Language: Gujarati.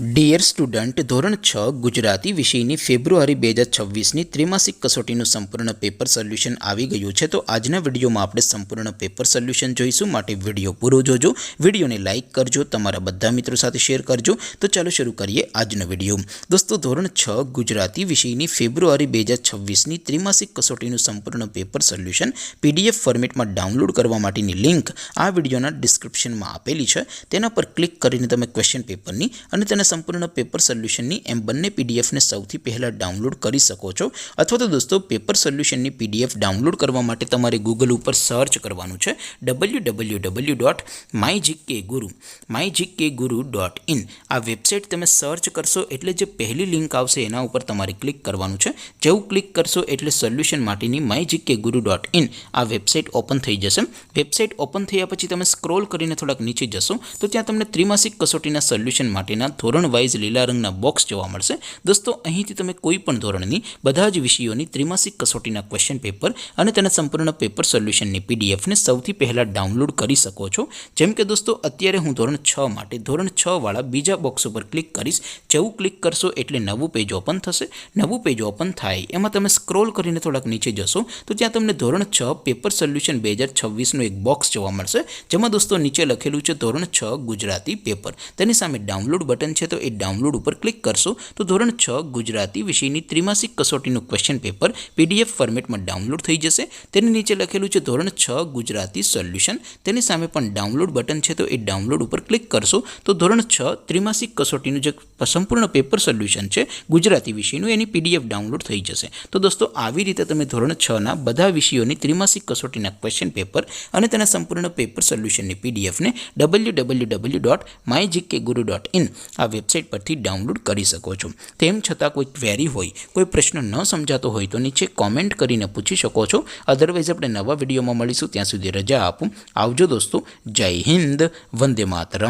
ડિયર સ્ટુડન્ટ, ધોરણ 6 ગુજરાતી વિષયની ફેબ્રુઆરી 2026ની ત્રિમાસિક કસોટીનું સંપૂર્ણ પેપર સોલ્યુશન આવી ગયું છે. તો આજના વિડીયોમાં આપણે સંપૂર્ણ પેપર સોલ્યુશન જોઈશું, માટે વિડીયો પૂરો જોજો. વિડીયોને લાઇક કરજો, તમારા બધા મિત્રો સાથે શેર કરજો. તો ચાલો શરૂ કરીએ આજનો વિડીયો. દોસ્તો, ધોરણ 6 ગુજરાતી વિષયની ફેબ્રુઆરી 2026ની ત્રિમાસિક કસોટીનું સંપૂર્ણ પેપર સોલ્યુશન PDF ફોર્મેટમાં ડાઉનલોડ કરવા માટેની લિંક આ વિડીયોના ડિસ્ક્રિપ્શનમાં આપેલી છે. તેના પર ક્લિક કરીને તમે ક્વેશ્ચન પેપરની અને તેના સંપૂર્ણ પેપર સોલ્યુશનની એમ બંને PDFને સૌથી પહેલાં ડાઉનલોડ કરી શકો છો. અથવા તો દોસ્તો, પેપર સોલ્યુશનની PDF ડાઉનલોડ કરવા માટે તમારે ગૂગલ ઉપર સર્ચ કરવાનું છે www.mygkguru.in. આ વેબસાઇટ તમે સર્ચ કરશો એટલે જે પહેલી લિંક આવશે એના ઉપર તમારે ક્લિક કરવાનું છે. જેવું ક્લિક કરશો એટલે સોલ્યુશન માટેની mygkguru.in આ વેબસાઇટ ઓપન થઈ જશે. વેબસાઇટ ઓપન થયા પછી તમે સ્ક્રોલ કરીને થોડાક નીચે જશો તો ત્યાં તમને ત્રિમાસિક કસોટીના સોલ્યુશન માટેના ધોરણ વાઇઝ લીલા રંગના બોક્સ જોવા મળશે. દોસ્તો, અહીંથી તમે કોઈ પણ ધોરણની બધા જ વિષયોની ત્રિમાસિક કસોટીના ક્વેશ્ચન પેપર અને તેના સંપૂર્ણ પેપર સોલ્યુશનની PDFને સૌથી પહેલાં ડાઉનલોડ કરી શકો છો. જેમ કે દોસ્તો, અત્યારે હું ધોરણ 6 માટે ધોરણ 6 વાળા બીજા બોક્સ ઉપર ક્લિક કરીશ. જેવું ક્લિક કરશો એટલે નવું પેજ ઓપન થશે. નવું પેજ ઓપન થાય એમાં તમે સ્ક્રોલ કરીને થોડાક નીચે જશો તો ત્યાં તમને ધોરણ 6 પેપર સોલ્યુશન 2026નું એક બોક્સ જોવા મળશે. જેમાં દોસ્તો નીચે લખેલું છે ધોરણ 6 ગુજરાતી પેપર. તેની સામે ડાઉનલોડ બટન છે, તો એ ડાઉનલોડ ઉપર ક્લિક કરશો તો ધોરણ 6 ગુજરાતી વિષયની ત્રિમાસિક કસોટીનું ક્વેશ્ચન પેપર PDF ફોર્મેટમાં ડાઉનલોડ થઈ જશે. તેની નીચે લખેલું છે ધોરણ 6 ગુજરાતી સોલ્યુશન. તેની સામે પણ ડાઉનલોડ બટન છે, તો એ ડાઉનલોડ ઉપર ક્લિક કરશો તો ધોરણ 6 ત્રિમાસિક કસોટીનું જે સંપૂર્ણ પેપર સોલ્યુશન છે ગુજરાતી વિષયનું, એની PDF ડાઉનલોડ થઈ જશે. તો દોસ્તો, આવી રીતે તમે ધોરણ 6ના બધા વિષયોની ત્રિમાસિક કસોટીના ક્વેશ્ચન પેપર અને તેના સંપૂર્ણ પેપર સોલ્યુશનની PDFને www.mygkguru.in આ વેબસાઇટ પરથી ડાઉનલોડ કરી શકો છો. તેમ છતાં કોઈ ક્વેરી હોય, કોઈ પ્રશ્ન ન સમજાતો હોય તો નીચે કોમેન્ટ કરીને પૂછી શકો છો. અધરવાઇઝ આપણે નવા વિડીયોમાં મળીશું. ત્યાં સુધી રજા આપું. આવજો દોસ્તો. જય હિન્દ. વંદે માતરમ.